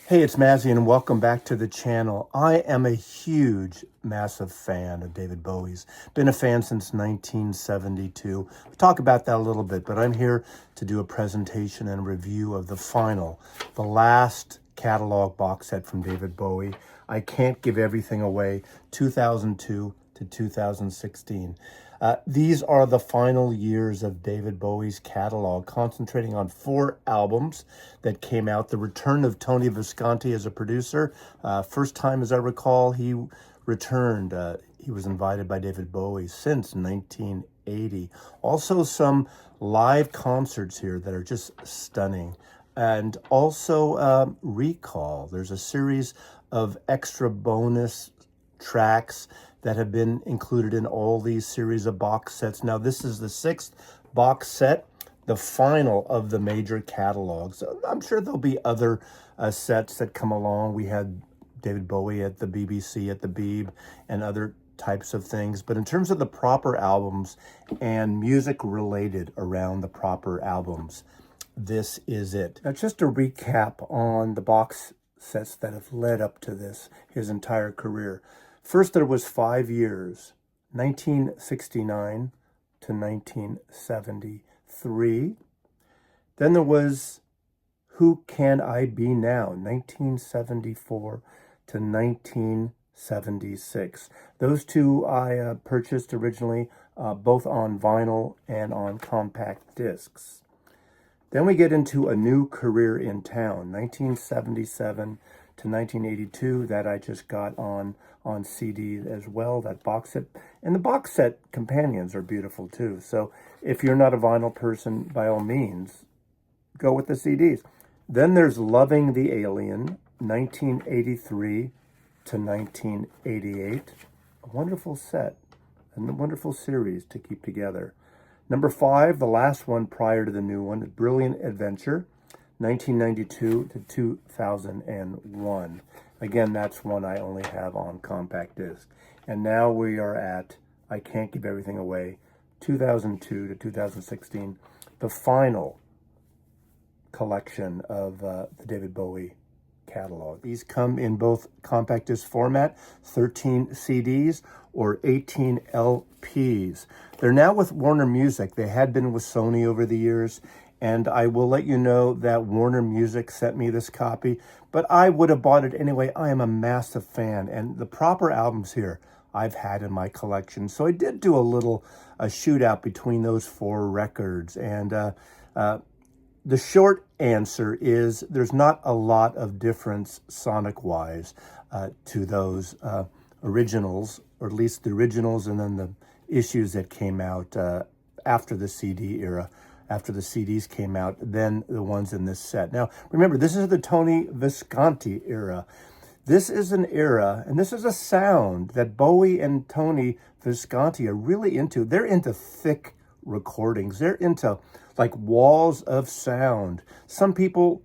Hey, it's Mazzy, and welcome back to the channel. I am a huge, massive fan of David Bowie's. Been a fan since 1972. We'll talk about that a little bit, but I'm here to do a presentation and review of the last catalog box set from David Bowie. I Can't Give Everything Away, 2002 to 2016. These are the final years of David Bowie's catalog, concentrating on 4 albums that came out. The return of Tony Visconti as a producer. First time, as I recall, he returned. He was invited by David Bowie since 1980. Also, some live concerts here that are just stunning. And also Recall. There's a series of extra bonus tracks that have been included in all these series of box sets. Now, this is the 6th box set, the final of the major catalogs. I'm sure there'll be other sets that come along. We had David Bowie at the BBC, at the Beeb, and other types of things. But in terms of the proper albums and music related around the proper albums, this is it. Now, just a recap on the box sets that have led up to this, his entire career. First, there was 5 years, 1969 to 1973. Then there was Who Can I Be Now, 1974 to 1976. Those two I purchased originally, both on vinyl and on compact discs. Then we get into A New Career in Town, 1977 to 1982, that I just got on CD as well, that box set. And the box set companions are beautiful too. So if you're not a vinyl person, by all means, go with the CDs. Then there's Loving the Alien, 1983 to 1988. A wonderful set and a wonderful series to keep together. Number 5, the last one prior to the new one, Brilliant Adventure, 1992 to 2001. Again, that's one I only have on compact disc. And now we are at I Can't Give Everything Away, 2002 to 2016, the final collection of the David Bowie catalog. These come in both compact disc format, 13 CDs or 18 LPs. They're now with Warner Music. They had been with Sony over the years, and I will let you know that Warner Music sent me this copy, but I would have bought it anyway. I am a massive fan, and the proper albums here I've had in my collection. So I did do a shootout between those 4 records, and the short answer is there's not a lot of difference sonic-wise to those originals, or at least the originals, and then the issues that came out after the CD era, after the CDs came out, than the ones in this set. Now, remember, this is the Tony Visconti era. This is an era, and this is a sound that Bowie and Tony Visconti are really into. They're into thick recordings. They're into like walls of sound. Some people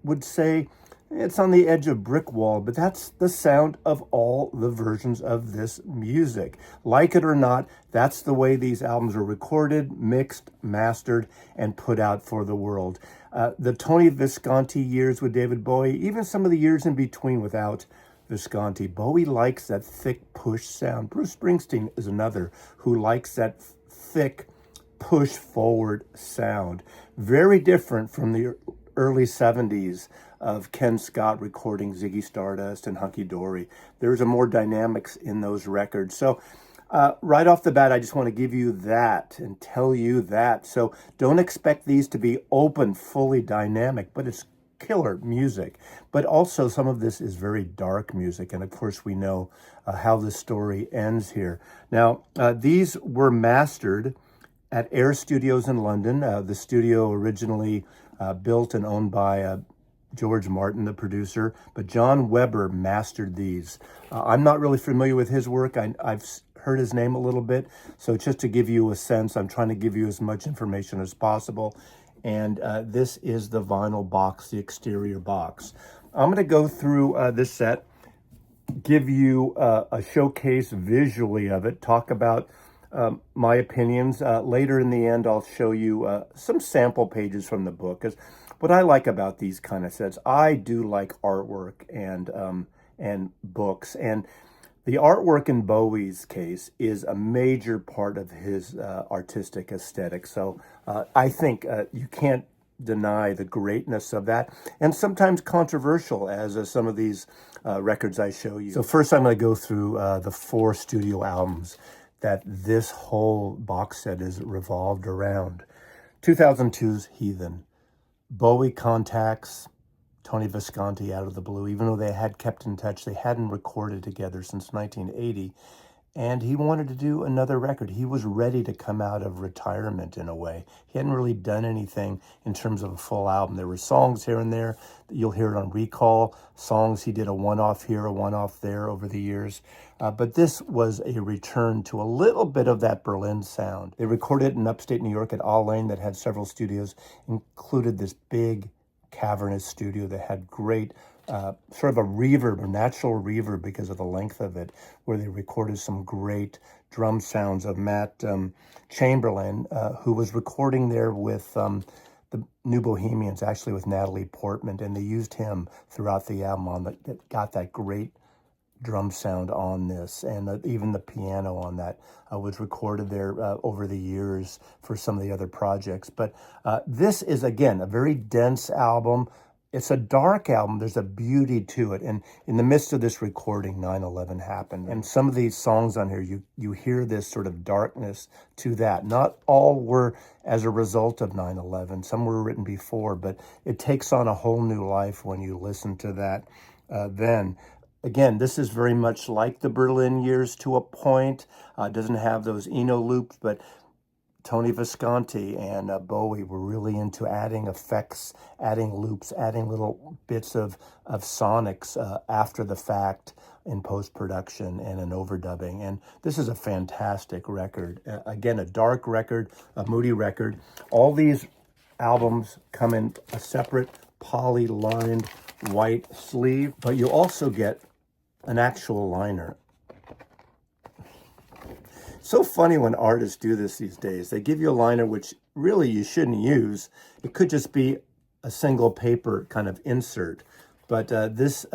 would say it's on the edge of brick wall, but that's the sound of all the versions of this music. Like it or not, that's the way these albums are recorded, mixed, mastered, and put out for the world. The Tony Visconti years with David Bowie, even some of the years in between without Visconti, Bowie likes that thick push sound. Bruce Springsteen is another who likes that thick push forward sound. Very different from the early 70s of Ken Scott recording Ziggy Stardust and Hunky Dory. There's a more dynamics in those records. So right off the bat, I just want to give you that and tell you that. So don't expect these to be open, fully dynamic, but it's killer music. But also some of this is very dark music. And of course, we know how the story ends here. Now, these were mastered at Air Studios in London. The studio originally built and owned by George Martin, the producer, but John Weber mastered these. I'm not really familiar with his work. I've heard his name a little bit, so just to give you a sense, I'm trying to give you as much information as possible. And this is the vinyl box, the exterior box. I'm going to go through this set, give you a showcase visually of it, talk about my opinions. Later in the end, I'll show you some sample pages from the book. 'Cause what I like about these kind of sets, I do like artwork and books, and the artwork in Bowie's case is a major part of his artistic aesthetic. So I think you can't deny the greatness of that, and sometimes controversial as some of these records I show you. So first I'm going to go through the 4 studio albums that this whole box set is revolved around. 2002's Heathen. Bowie contacts Tony Visconti out of the blue, even though they had kept in touch. They hadn't recorded together since 1980, and he wanted to do another record. He was ready to come out of retirement in a way. He hadn't really done anything in terms of a full album. There were songs here and there. You'll hear it on Recall, songs he did a one-off here, a one-off there over the years. But this was a return to a little bit of that Berlin sound. They recorded it in upstate New York at All Lane that had several studios, included this big cavernous studio that had great sort of a reverb, a natural reverb because of the length of it, where they recorded some great drum sounds of Matt Chamberlain, who was recording there with the New Bohemians, actually with Natalie Portman, and they used him throughout the album that got that great drum sound on this, and even the piano on that was recorded there over the years for some of the other projects. But this is, again, a very dense album. It's a dark album. There's a beauty to it. And in the midst of this recording, 9/11 happened. And some of these songs on here, you hear this sort of darkness to that. Not all were as a result of 9/11. Some were written before, but it takes on a whole new life when you listen to that then. Again, this is very much like the Berlin years to a point. It doesn't have those Eno loops, but Tony Visconti and Bowie were really into adding effects, adding loops, adding little bits of sonics after the fact in post-production and in overdubbing. And this is a fantastic record. Again, a dark record, a moody record. All these albums come in a separate poly-lined white sleeve, but you also get an actual liner. So funny when artists do this these days. They give you a liner which really you shouldn't use. It could just be a single paper kind of insert. But this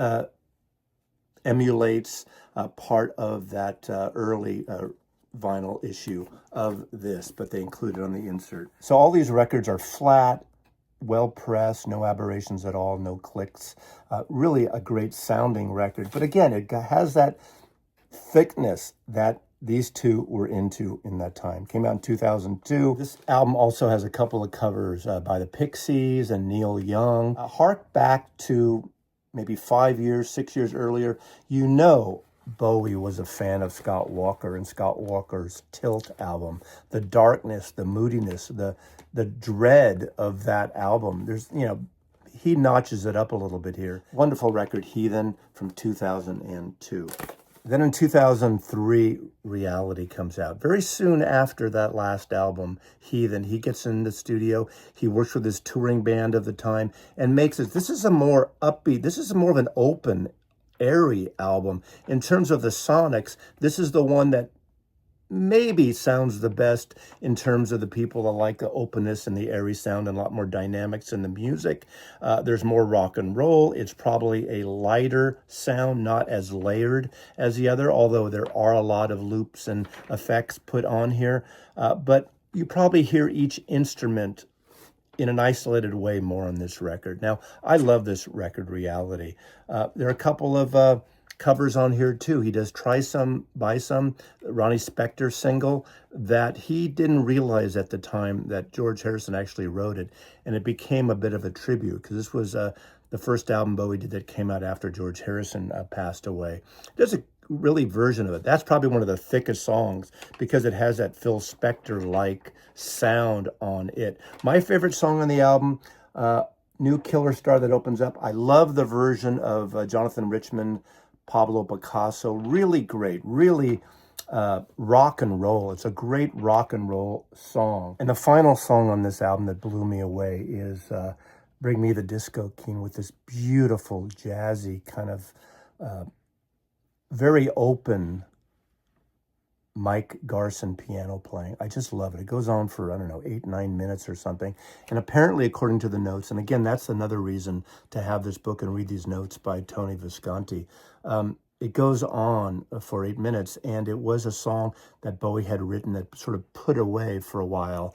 emulates part of that early vinyl issue of this, but they include it on the insert. So all these records are flat, well pressed, no aberrations at all, no clicks. Really a great sounding record. But again, it has that thickness that these two were into in that time. Came out in 2002. This album also has a couple of covers by the Pixies and Neil Young. Hark back to maybe 5 years, 6 years earlier. You know Bowie was a fan of Scott Walker and Scott Walker's Tilt album. The darkness, the moodiness, the dread of that album. There's, he notches it up a little bit here. Wonderful record, Heathen, from 2002. Then in 2003, Reality comes out. Very soon after that last album, Heathen, he gets in the studio. He works with his touring band of the time and makes it. This is a more upbeat, this is more of an open, airy album. In terms of the sonics, this is the one that maybe sounds the best in terms of the people that like the openness and the airy sound and a lot more dynamics in the music. There's more rock and roll. It's probably a lighter sound, not as layered as the other, although there are a lot of loops and effects put on here. But you probably hear each instrument in an isolated way more on this record. Now, I love this record, Reality. There are a couple of covers on here too. He does Try Some, Buy Some, Ronnie Spector single that he didn't realize at the time that George Harrison actually wrote it, and it became a bit of a tribute because this was the first album Bowie did that came out after George Harrison passed away. There's a really version of it. That's probably one of the thickest songs because it has that Phil Spector-like sound on it. My favorite song on the album, New Killer Star, that opens up. I love the version of Jonathan Richman, Pablo Picasso. Really great, really rock and roll. It's a great rock and roll song. And the final song on this album that blew me away is Bring Me the Disco King, with this beautiful jazzy kind of very open Mike Garson piano playing. I just love it. It goes on for, I don't know, 8, 9 minutes or something. And apparently, according to the notes, and again, that's another reason to have this book and read these notes by Tony Visconti. It goes on for 8 minutes, and it was a song that Bowie had written that sort of put away for a while.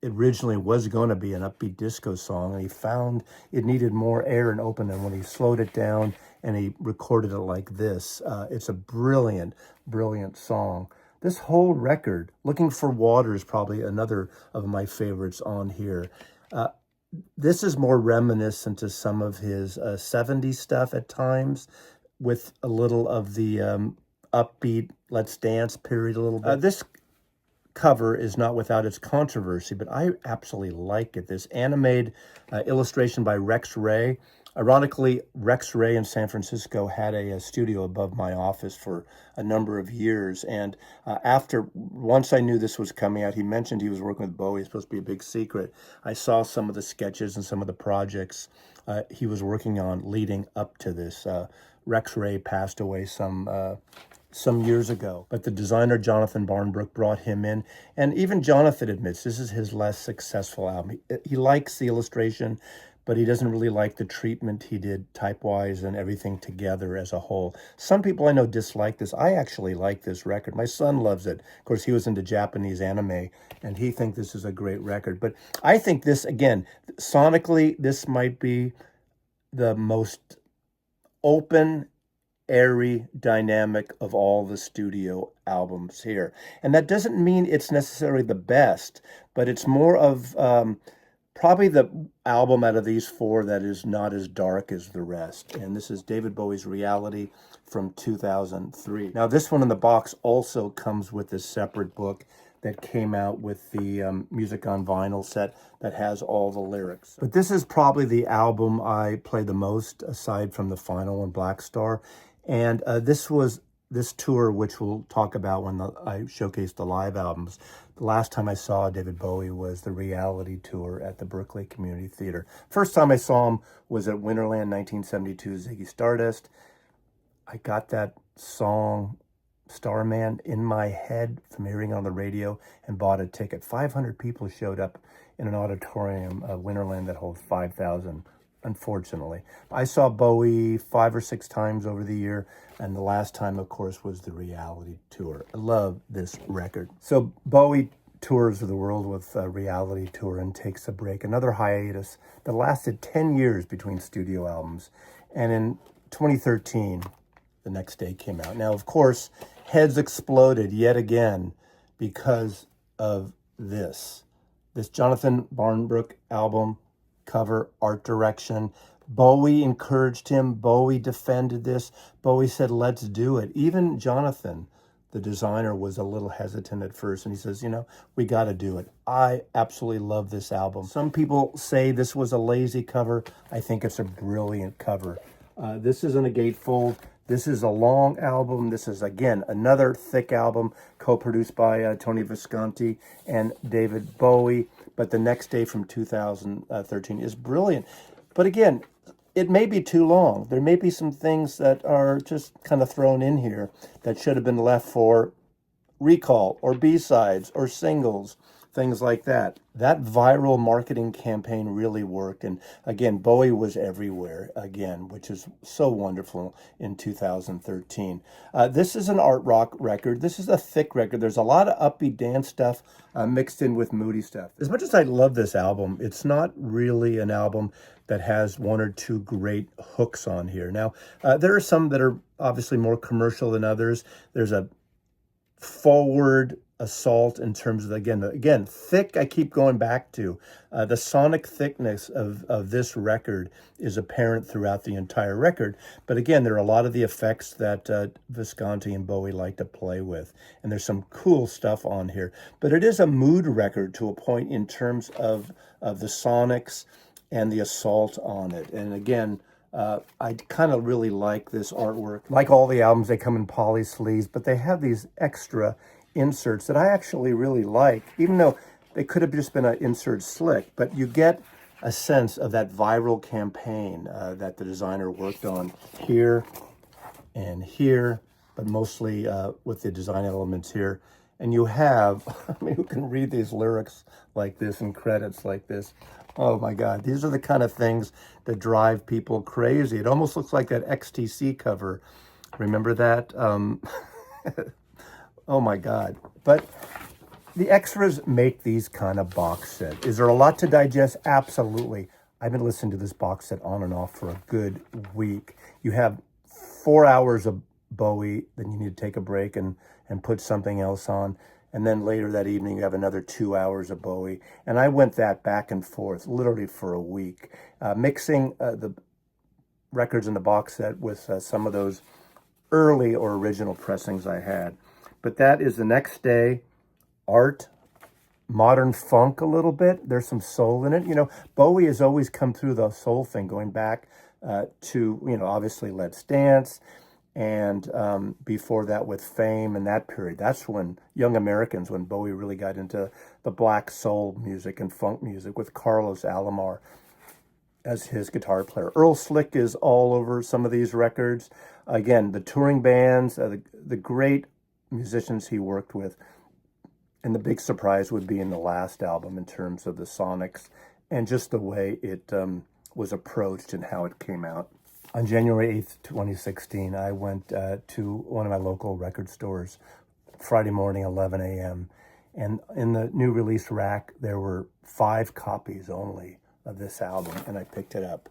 It originally was going to be an upbeat disco song, and he found it needed more air and open, and when he slowed it down and he recorded it like this, it's a brilliant, brilliant song. This whole record, Looking for Water, is probably another of my favorites on here. This is more reminiscent to some of his 70s stuff at times, with a little of the upbeat Let's Dance period a little bit. This cover is not without its controversy, but I absolutely like it. This animated illustration by Rex Ray. Ironically, Rex Ray in San Francisco had a studio above my office for a number of years. And once I knew this was coming out, he mentioned he was working with Bowie. It's supposed to be a big secret. I saw some of the sketches and some of the projects he was working on leading up to this. Rex Ray passed away some years ago, but the designer Jonathan Barnbrook brought him in, and even Jonathan admits this is his less successful album. He likes the illustration, but he doesn't really like the treatment he did type-wise and everything together as a whole. Some people I know dislike this. I actually like this record. My son loves it. Of course, he was into Japanese anime, and he thinks this is a great record. But I think this, again, sonically, this might be the most open, airy, dynamic of all the studio albums here. And that doesn't mean it's necessarily the best, but it's more of probably the album out of these four that is not as dark as the rest. And this is David Bowie's Reality from 2003. Now, this one in the box also comes with a separate book that came out with the Music on Vinyl set that has all the lyrics. But this is probably the album I play the most, aside from the final one, Black Star. And this tour, which we'll talk about when I showcase the live albums. The last time I saw David Bowie was the Reality Tour at the Berkeley Community Theater. First time I saw him was at Winterland 1972, Ziggy Stardust. I got that song, Starman, in my head from hearing it on the radio and bought a ticket. 500 people showed up in an auditorium of Winterland that holds 5,000. Unfortunately, I saw Bowie 5 or 6 times over the year, and the last time, of course, was the Reality Tour. I love this record. So Bowie tours the world with a Reality Tour and takes a break, another hiatus that lasted 10 years between studio albums. And in 2013, The Next Day came out. Now, of course, heads exploded yet again because of this Jonathan Barnbrook album cover, art direction. Bowie encouraged him. Bowie defended this. Bowie said, let's do it. Even Jonathan, the designer, was a little hesitant at first, and he says, we got to do it. I absolutely love this album. Some people say this was a lazy cover. I think it's a brilliant cover. This isn't a gatefold. This is a long album. This is, again, another thick album co-produced by Tony Visconti and David Bowie. But The Next Day from 2013 is brilliant. But again, it may be too long. There may be some things that are just kind of thrown in here that should have been left for recall or B-sides or singles, things like that. That viral marketing campaign really worked. And again, Bowie was everywhere again, which is so wonderful in 2013. This is an art rock record. This is a thick record. There's a lot of upbeat dance stuff mixed in with moody stuff. As much as I love this album, it's not really an album that has 1 or 2 great hooks on here. Now, there are some that are obviously more commercial than others. There's a forward assault in terms of, again, thick. I keep going back to the sonic thickness of this record is apparent throughout the entire record. But again, there are a lot of the effects that Visconti and Bowie like to play with, and there's some cool stuff on here. But it is a mood record to a point in terms of the sonics and the assault on it. And again, I kind of really like this artwork. Like all the albums, they come in poly sleeves, but they have these extra inserts that I actually really like, even though they could have just been an insert slick, but you get a sense of that viral campaign that the designer worked on here and here but mostly with the design elements here. And you have, I mean, who can read these lyrics like this and credits like this? Oh my God, these are the kind of things that drive people crazy. It almost looks like that XTC cover. Remember that? Oh my God. But the extras make these kind of box sets. Is there a lot to digest? Absolutely. I've been listening to this box set on and off for a good week. You have 4 hours of Bowie, then you need to take a break and put something else on. And then later that evening, you have another 2 hours of Bowie. And I went that back and forth, literally for a week, mixing the records in the box set with some of those early or original pressings I had. But that is the next day. Art, modern funk a little bit. There's some soul in it. You know, Bowie has always come through the soul thing, going back to, you know, obviously Let's Dance, and before that with Fame and that period. That's when Young Americans, when Bowie really got into the black soul music and funk music with Carlos Alomar as his guitar player. Earl Slick is all over some of these records. Again, the touring bands, the great musicians he worked with. And the big surprise would be in the last album in terms of the sonics and just the way it was approached and how it came out. On January 8th, 2016, I went to one of my local record stores Friday morning, 11 a.m. And in the new release rack, there were 5 copies only of this album, and I picked it up.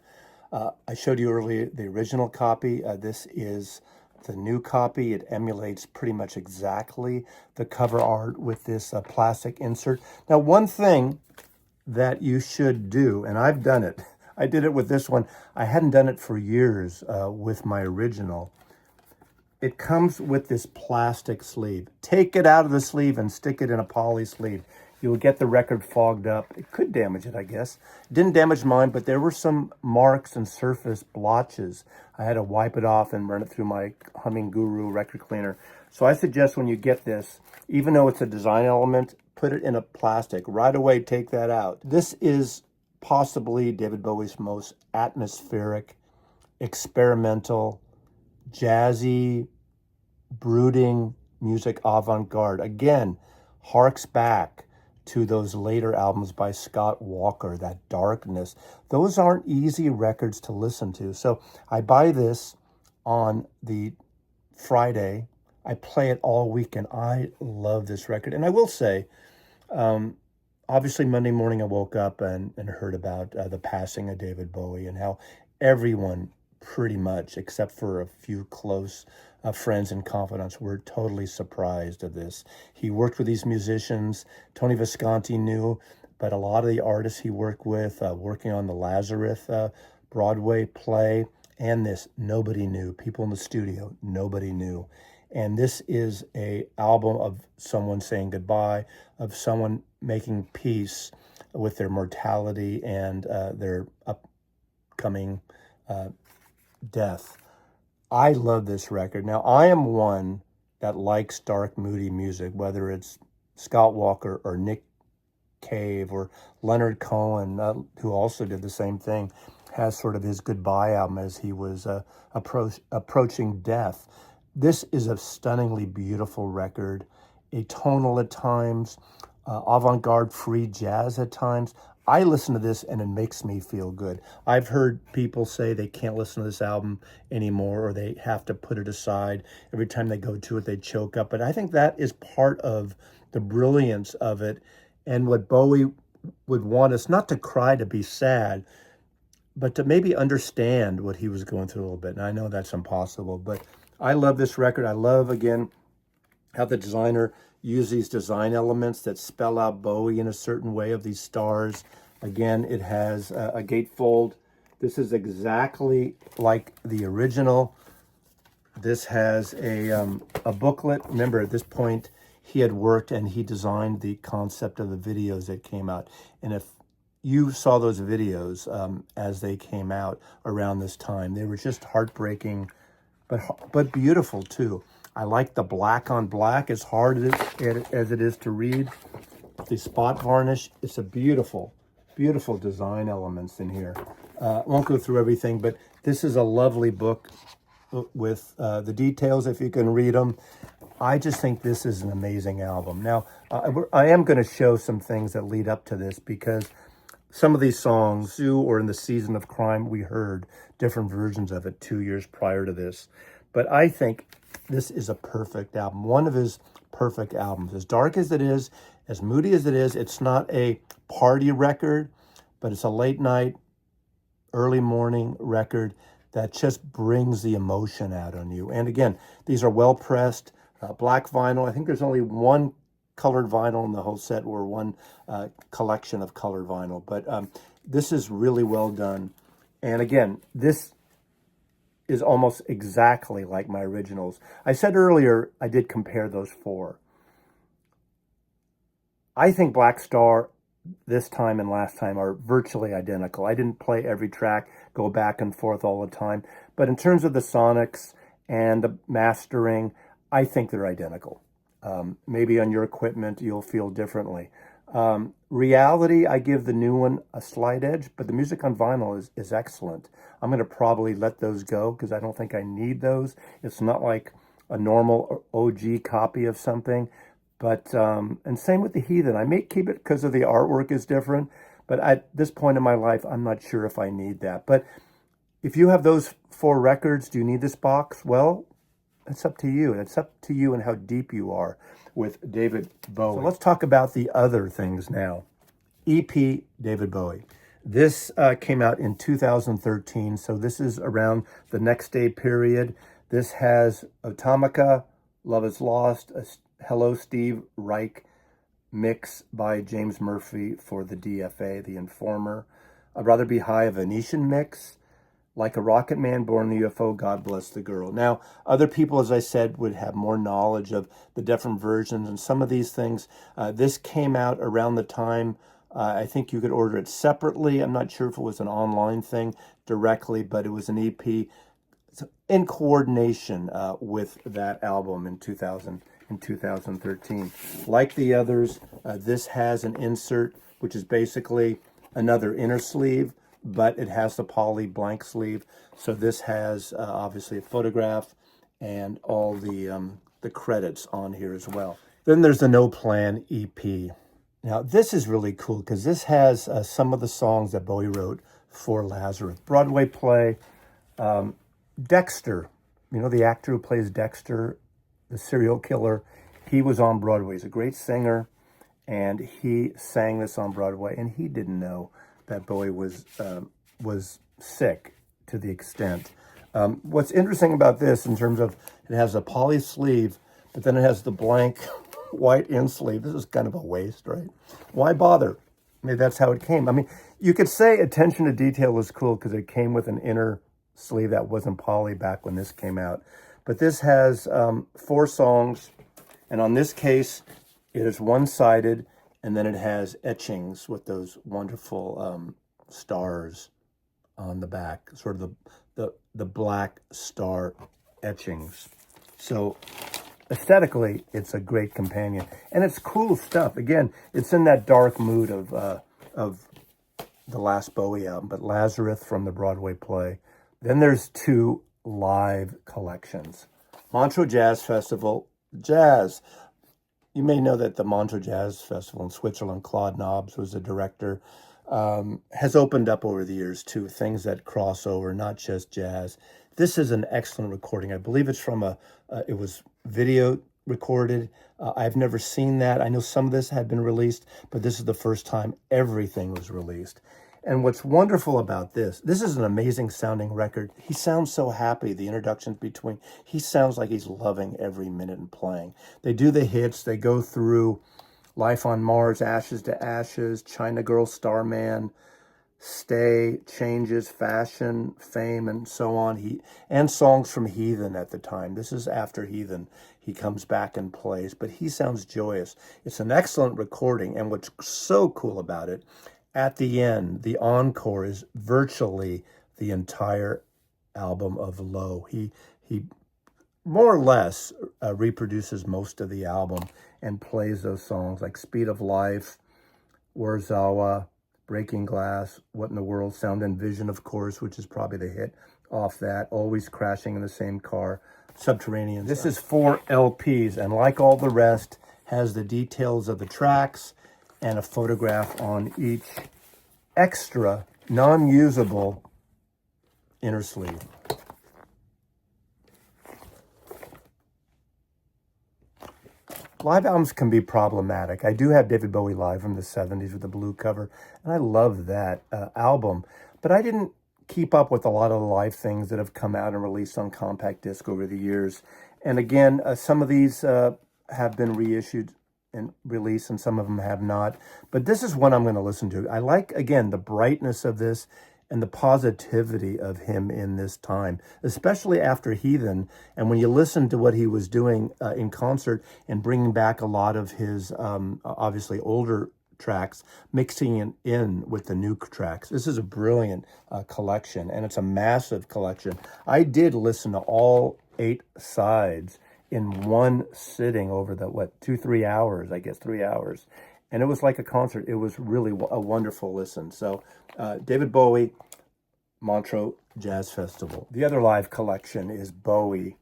I showed you earlier the original copy. This is the new copy. It emulates pretty much exactly the cover art with this plastic insert. Now, one thing that you should do, and I've done it, I did it with this one. I hadn't done it for years with my original. It comes with this plastic sleeve. Take it out of the sleeve and stick it in a poly sleeve. You'll get the record fogged up. It could damage it, I guess. It didn't damage mine, but there were some marks and surface blotches. I had to wipe it off and run it through my Humming Guru record cleaner. So I suggest when you get this, even though it's a design element, put it in a plastic. Right away, take that out. This is possibly David Bowie's most atmospheric, experimental, jazzy, brooding music avant-garde. Again, harks back to those later albums by Scott Walker, that darkness. Those aren't easy records to listen to. So I buy this on the Friday. I play it all weekend. I love this record. And I will say, obviously Monday morning I woke up and heard about the passing of David Bowie and how everyone pretty much, except for a few close friends and confidants, were totally surprised of this. He worked with these musicians. Tony Visconti knew, but a lot of the artists he worked with, working on the Lazarus Broadway play, and this, nobody knew. People in the studio, nobody knew. And this is a album of someone saying goodbye, of someone making peace with their mortality and their upcoming death. I love this record. Now, I am one that likes dark, moody music, whether it's Scott Walker or Nick Cave or Leonard Cohen, who also did the same thing, has sort of his goodbye album as he was approaching death. This is a stunningly beautiful record, atonal at times, avant-garde free jazz at times. I listen to this and it makes me feel good. I've heard people say they can't listen to this album anymore or they have to put it aside. Every time they go to it, they choke up. But I think that is part of the brilliance of it and what Bowie would want us not to cry, to be sad, but to maybe understand what he was going through a little bit. And I know that's impossible, but I love this record. I love, again, how the designer used these design elements that spell out Bowie in a certain way of these stars. Again, it has a gatefold. This is exactly like the original. This has a booklet. Remember, at this point, he had worked and he designed the concept of the videos that came out. And if you saw those videos as they came out around this time, they were just heartbreaking, but beautiful too. I like the black on black, as hard as it is to read. The spot varnish, it's a beautiful, beautiful design elements in here. I won't go through everything, but this is a lovely book. with the details if you can read them. I just think this is an amazing album. Now, I am going to show some things that lead up to this because some of these songs, or in the Season of Crime, we heard different versions of it 2 years prior to this. But I think this is a perfect album, one of his perfect albums. As dark as it is, as moody as it is, it's not a party record, but it's a late night, early morning record that just brings the emotion out on you. And again, these are well pressed, black vinyl. I think there's only one colored vinyl in the whole set, or one collection of colored vinyl. But this is really well done. And again, this is almost exactly like my originals. I said earlier I did compare those four. I think Black Star this time and last time are virtually identical. I didn't play every track, go back and forth all the time. But in terms of the sonics and the mastering, I think they're identical. Maybe on your equipment, you'll feel differently. Reality, I give the new one a slight edge, but the music on vinyl is excellent. I'm going to probably let those go because I don't think I need those. It's not like a normal OG copy of something. But, and same with the Heathen. I may keep it because of the artwork is different, but at this point in my life, I'm not sure if I need that. But if you have those four records, do you need this box? Well, it's up to you. It's up to you and how deep you are with David Bowie. So let's talk about the other things now. EP David Bowie. This came out in 2013, so this is around the Next Day period. This has Atomica, Love Is Lost, a Hello Steve Reich mix by James Murphy for the DFA, The Informer. I'd Rather Be High, a Venetian mix. Like a Rocket Man, Born in the UFO, God Bless the Girl. Now, other people, as I said, would have more knowledge of the different versions and some of these things. This came out around the time, I think you could order it separately. I'm not sure if it was an online thing directly, but it was an EP in coordination with that album in 2013. Like the others, this has an insert, which is basically another inner sleeve, but it has the poly blank sleeve. So this has obviously a photograph and all the credits on here as well. Then there's the No Plan EP. Now this is really cool because this has some of the songs that Bowie wrote for Lazarus. Broadway play. Dexter, you know, the actor who plays Dexter, the serial killer, he was on Broadway. He's a great singer, and he sang this on Broadway, and he didn't know that Bowie was sick to the extent. What's interesting about this in terms of it has a poly sleeve, but then it has the blank white in sleeve. This is kind of a waste, right? Why bother? Maybe that's how it came. I mean, you could say attention to detail is cool because it came with an inner sleeve that wasn't poly back when this came out. But this has 4 songs, and on this case, it is one-sided, and then it has etchings with those wonderful stars on the back, sort of the black star etchings. So aesthetically, it's a great companion, and it's cool stuff. Again, it's in that dark mood of the last Bowie album, but Lazarus from the Broadway play. Then there's 2 live collections. Montreux Jazz Festival, jazz. You may know that the Montreux Jazz Festival in Switzerland, Claude Nobs was the director, has opened up over the years to things that cross over, not just jazz. This is an excellent recording. I believe it's from it was video recorded. I've never seen that. I know some of this had been released, but this is the first time everything was released. And what's wonderful about this is an amazing sounding record. He sounds so happy, the introductions between, he sounds like he's loving every minute and playing. They do the hits, they go through Life on Mars, Ashes to Ashes, China Girl, Starman, Stay, Changes, Fashion, Fame, and so on. And songs from Heathen at the time. This is after Heathen. He comes back and plays, but he sounds joyous. It's an excellent recording, and what's so cool about it, at the end, the encore is virtually the entire album of Low. He more or less reproduces most of the album and plays those songs like Speed of Life, Warszawa, Breaking Glass, What in the World, Sound and Vision, of course, which is probably the hit off that, Always Crashing in the Same Car, Subterranean. This is 4 LPs, and like all the rest, has the details of the tracks and a photograph on each extra, non-usable inner sleeve. Live albums can be problematic. I do have David Bowie Live from the 70s with the blue cover, and I love that album. But I didn't keep up with a lot of the live things that have come out and released on compact disc over the years. And again, some of these have been reissued and released, and some of them have not. But this is one I'm going to listen to. I like, again, the brightness of this and the positivity of him in this time, especially after Heathen. And when you listen to what he was doing in concert and bringing back a lot of his, obviously, older tracks, mixing it in with the new tracks. This is a brilliant collection, and it's a massive collection. I did listen to all 8 sides in one sitting over the, 2-3 hours, I guess 3 hours. And it was like a concert. It was really a wonderful listen. So David Bowie, Montreux Jazz Festival. The other live collection is Bowie,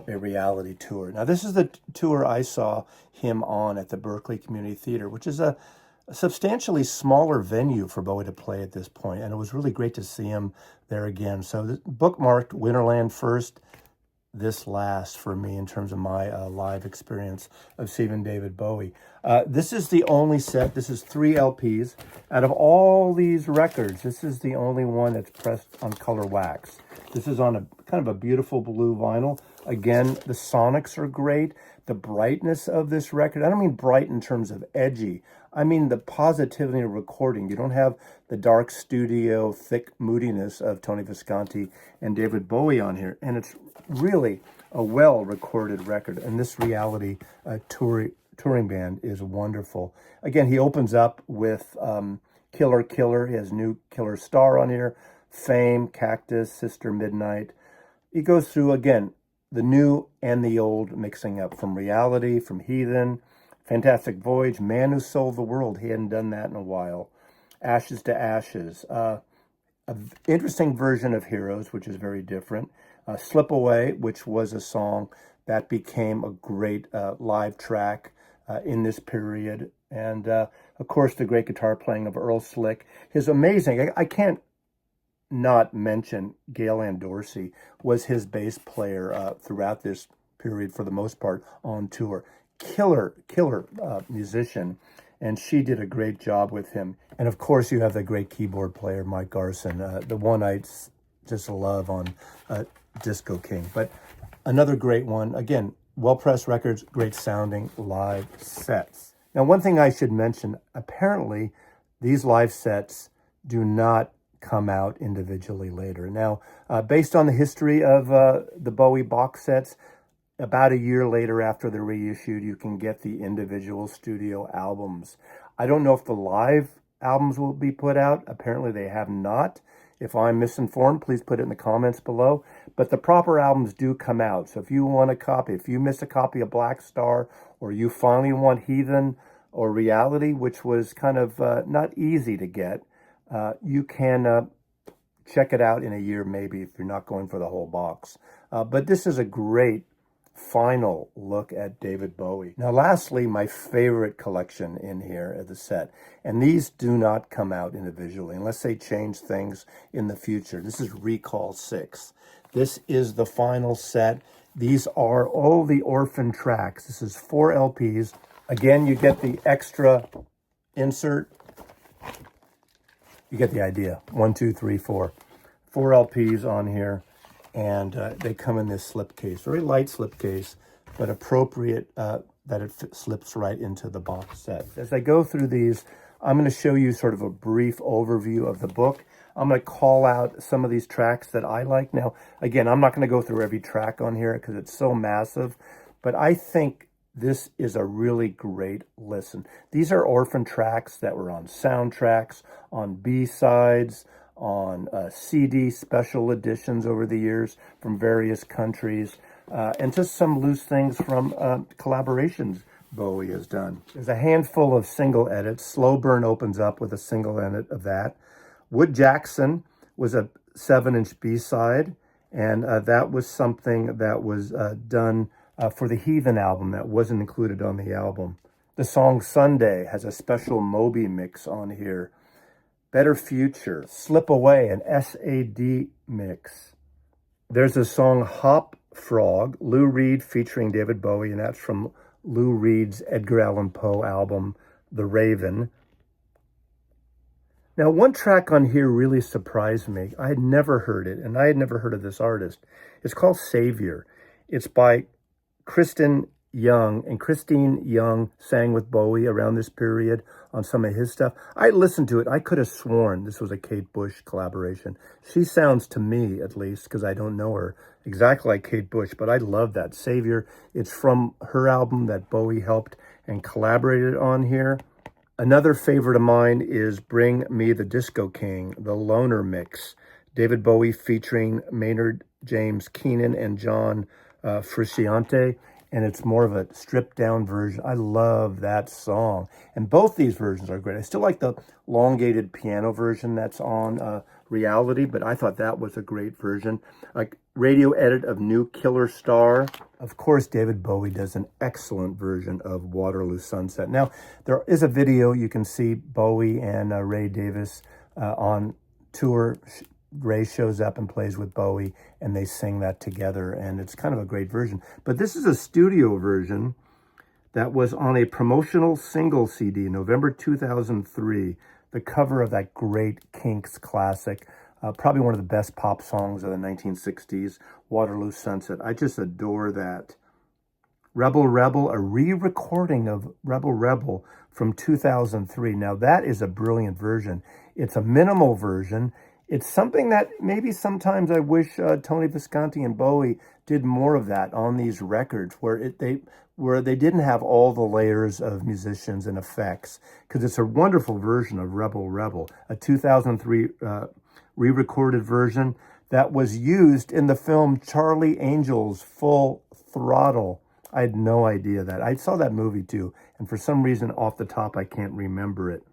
a reality tour. Now, this is the tour I saw him on at the Berkeley Community Theater, which is a substantially smaller venue for Bowie to play at this point. And it was really great to see him there again. So bookmarked Winterland first, this last for me in terms of my live experience of seeing David Bowie. This is the only set. This is 3 LPs. Out of all these records, this is the only one that's pressed on color wax. This is on a kind of a beautiful blue vinyl. Again, the sonics are great. The brightness of this record, I don't mean bright in terms of edgy. I mean the positivity of recording. You don't have the dark studio, thick moodiness of Tony Visconti and David Bowie on here. And it's really a well-recorded record. And this reality touring band is wonderful. Again, he opens up with Killer Killer. He has new Killer Star on here. Fame, Cactus, Sister Midnight. He goes through, again, the new and the old, mixing up from Reality, from Heathen, Fantastic Voyage, Man Who Sold the World. He hadn't done that in a while. Ashes to Ashes. An interesting version of Heroes, which is very different. Slip Away, which was a song that became a great live track in this period. And, of course, the great guitar playing of Earl Slick. His amazing, I can't not mention Gail Ann Dorsey was his bass player throughout this period for the most part on tour. Killer musician, and she did a great job with him. And of course you have the great keyboard player Mike Garson, the one I just love on Disco King. But another great one, again, well-pressed records, great sounding live sets. Now, one thing I should mention, apparently these live sets do not come out individually later. Now, based on the history of the Bowie box sets, about a year later after they're reissued, you can get the individual studio albums. I don't know if the live albums will be put out. Apparently they have not. If I'm misinformed, please put it in the comments below. But the proper albums do come out. So if you want a copy, if you miss a copy of Black Star, or you finally want Heathen or Reality, which was kind of not easy to get, you can check it out in a year maybe if you're not going for the whole box. But this is a great final look at David Bowie. Now, lastly, my favorite collection in here at the set, and these do not come out individually unless they change things in the future. This is Recall 6. This is the final set. These are all the orphan tracks. This is 4 LPs. Again, you get the extra insert. You get the idea. 1, 2, 3, 4. 4 LPs on here. And they come in this slipcase, very light slipcase, but appropriate that it slips right into the box set. As I go through these, I'm going to show you sort of a brief overview of the book. I'm going to call out some of these tracks that I like. Now, again, I'm not going to go through every track on here because it's so massive, but I think this is a really great listen. These are orphan tracks that were on soundtracks, on B-sides, on CD special editions over the years from various countries, and just some loose things from collaborations Bowie has done. There's a handful of single edits. Slow Burn opens up with a single edit of that. Wood Jackson was a 7-inch B-side, And that was something that was done for the Heathen album that wasn't included on the album. The song Sunday has a special Moby mix on here. Better Future, Slip Away, an SAD mix. There's a song Hop Frog, Lou Reed featuring David Bowie, and that's from Lou Reed's Edgar Allan Poe album, The Raven. Now, one track on here really surprised me. I had never heard it, and I had never heard of this artist. It's called Savior. It's by Kristen Young, and Christine Young sang with Bowie around this period on some of his stuff. I listened to it. I could have sworn this was a Kate Bush collaboration. She sounds, to me at least, because I don't know her, exactly like Kate Bush, but I love that. Savior, it's from her album that Bowie helped and collaborated on here. Another favorite of mine is Bring Me the Disco King, the Loner Mix. David Bowie featuring Maynard James Keenan and John Frusciante. And it's more of a stripped down version. I love that song. And both these versions are great. I still like the elongated piano version that's on Reality, but I thought that was a great version. Like radio edit of New Killer Star. Of course, David Bowie does an excellent version of Waterloo Sunset. Now, there is a video you can see Bowie and Ray Davis on tour. Ray shows up and plays with Bowie, and they sing that together, and it's kind of a great version. But this is a studio version that was on a promotional single CD, November 2003, the cover of that great Kinks classic, probably one of the best pop songs of the 1960s, Waterloo Sunset. I just adore that. Rebel Rebel, a re-recording of Rebel Rebel from 2003. Now, that is a brilliant version. It's a minimal version. It's something that maybe sometimes I wish Tony Visconti and Bowie did more of that on these records, where they didn't have all the layers of musicians and effects, because it's a wonderful version of Rebel Rebel, a 2003 re-recorded version that was used in the film Charlie Angel's Full Throttle. I had no idea that. I saw that movie too, and for some reason off the top I can't remember it.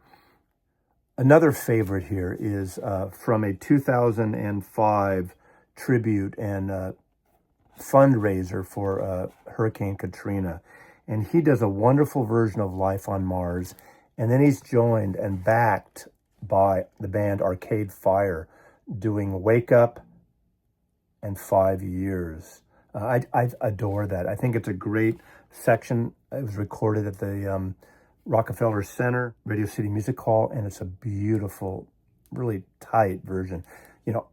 Another favorite here is from a 2005 tribute and fundraiser for Hurricane Katrina. And he does a wonderful version of Life on Mars. And then he's joined and backed by the band Arcade Fire, doing Wake Up and 5 Years. I adore that. I think it's a great section. It was recorded at the Rockefeller Center, Radio City Music Hall, and it's a beautiful, really tight version. You know,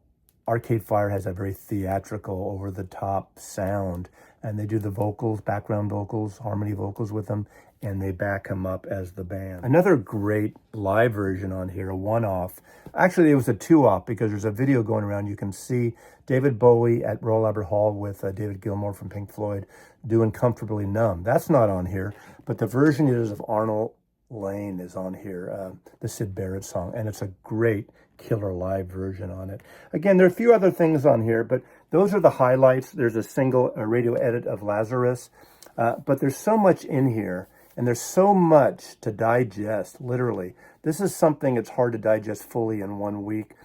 Arcade Fire has a very theatrical, over-the-top sound, and they do the vocals, background vocals, harmony vocals with them, and they back him up as the band. Another great live version on here, a one-off. Actually, it was a two-off because there's a video going around. You can see David Bowie at Royal Albert Hall with David Gilmour from Pink Floyd doing Comfortably Numb. That's not on here, but the version is of Arnold Layne is on here, the Syd Barrett song, and it's a great killer live version on it. Again, there are a few other things on here, but those are the highlights. There's a radio edit of Lazarus, but there's so much in here, and there's so much to digest, literally. This is something that's hard to digest fully in 1 week.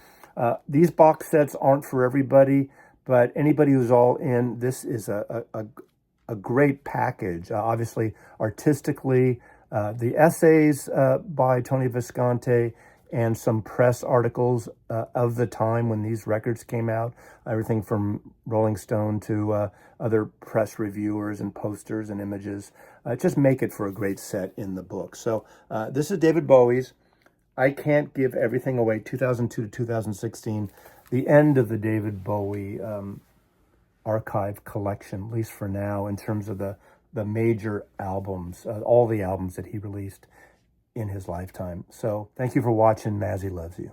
These box sets aren't for everybody, but anybody who's all in, this is a great package. Obviously, artistically, the essays by Tony Visconti and some press articles of the time when these records came out, everything from Rolling Stone to other press reviewers and posters and images, just make it for a great set in the book. So this is David Bowie's I Can't Give Everything Away, 2002 to 2016, the end of the David Bowie archive collection, at least for now, in terms of the major albums, all the albums that he released in his lifetime. So thank you for watching. Mazzy loves you.